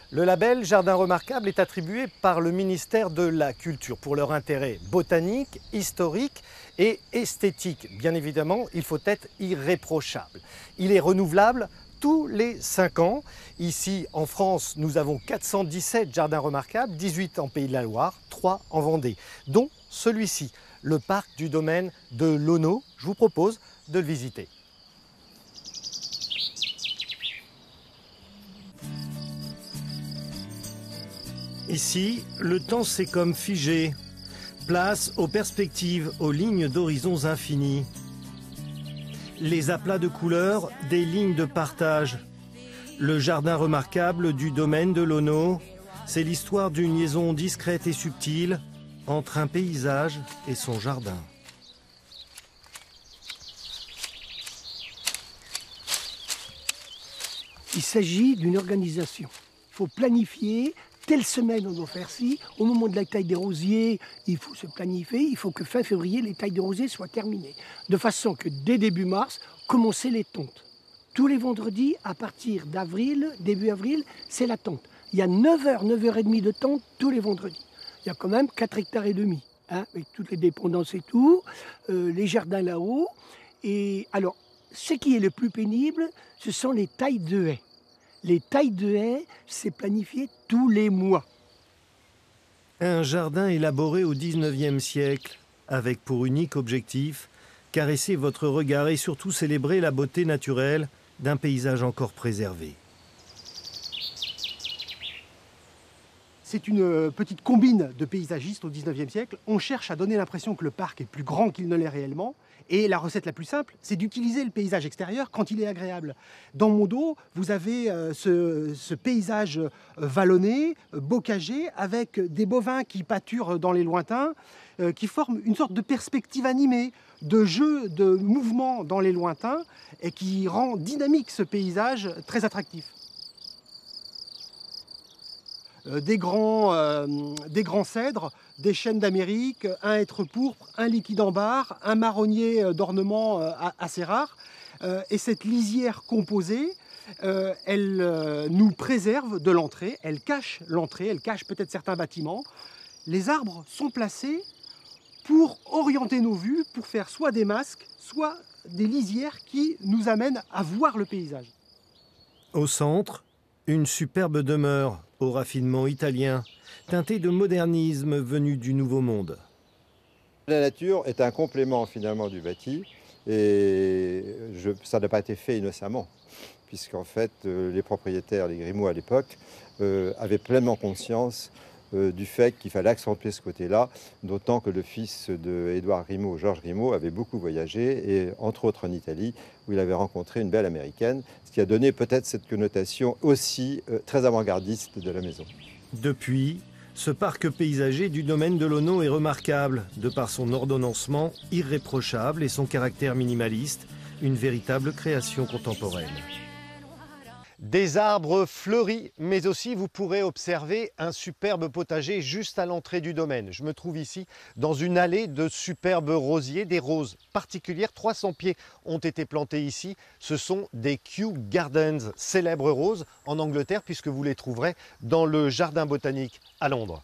Le label Jardin remarquable est attribué par le ministère de la Culture pour leur intérêt botanique, historique et esthétique. Bien évidemment, il faut être irréprochable. Il est renouvelable tous les 5 ans. Ici, en France, nous avons 417 jardins remarquables, 18 en Pays de la Loire, 3 en Vendée, dont celui-ci, le parc du domaine de l'Auneau. Je vous propose de le visiter. Ici, le temps s'est comme figé. Place aux perspectives, aux lignes d'horizons infinis. Les aplats de couleurs, des lignes de partage. Le jardin remarquable du domaine de l'Auneau, c'est l'histoire d'une liaison discrète et subtile entre un paysage et son jardin. Il s'agit d'une organisation. Il faut planifier. Telle semaine, on doit faire ci. Au moment de la taille des rosiers, il faut se planifier. Il faut que fin février, les tailles de rosiers soient terminées. De façon que dès début mars, commencer les tontes. Tous les vendredis, à partir d'avril, début avril, c'est la tonte. Il y a 9h, 9h30 de tonte tous les vendredis. Il y a quand même 4,5 hectares, hein, avec toutes les dépendances et tout, les jardins là-haut. Et alors, ce qui est le plus pénible, ce sont les tailles de haies. Les tailles de haies, c'est planifié tous les mois. Un jardin élaboré au XIXe siècle, avec pour unique objectif, caresser votre regard et surtout célébrer la beauté naturelle d'un paysage encore préservé. C'est une petite combine de paysagistes au XIXe siècle. On cherche à donner l'impression que le parc est plus grand qu'il ne l'est réellement. Et la recette la plus simple, c'est d'utiliser le paysage extérieur quand il est agréable. Dans mon dos, vous avez ce paysage vallonné, bocagé, avec des bovins qui pâturent dans les lointains, qui forment une sorte de perspective animée, de jeu, de mouvement dans les lointains, et qui rend dynamique ce paysage très attractif. Des grands cèdres, des chênes d'Amérique, un hêtre pourpre, un liquide ambar, un marronnier d'ornement assez rare. Et cette lisière composée, elle nous préserve de l'entrée, elle cache l'entrée, elle cache peut-être certains bâtiments. Les arbres sont placés pour orienter nos vues, pour faire soit des masques, soit des lisières qui nous amènent à voir le paysage. Au centre, une superbe demeure au raffinement italien, teintée de modernisme venu du Nouveau Monde. La nature est un complément finalement du bâti et ça n'a pas été fait innocemment, puisqu'en fait les propriétaires, les Grimaud à l'époque, avaient pleinement conscience du fait qu'il fallait accentuer ce côté-là, d'autant que le fils de Édouard Grimaud, Georges Grimaud, avait beaucoup voyagé, et entre autres en Italie, où il avait rencontré une belle américaine, ce qui a donné peut-être cette connotation aussi très avant-gardiste de la maison. Depuis, ce parc paysager du domaine de l'Auneau est remarquable, de par son ordonnancement irréprochable et son caractère minimaliste, une véritable création contemporaine. Des arbres fleuris, mais aussi vous pourrez observer un superbe potager juste à l'entrée du domaine. Je me trouve ici dans une allée de superbes rosiers, des roses particulières. 300 pieds ont été plantés ici. Ce sont des Kew Gardens, célèbres roses en Angleterre, puisque vous les trouverez dans le jardin botanique à Londres.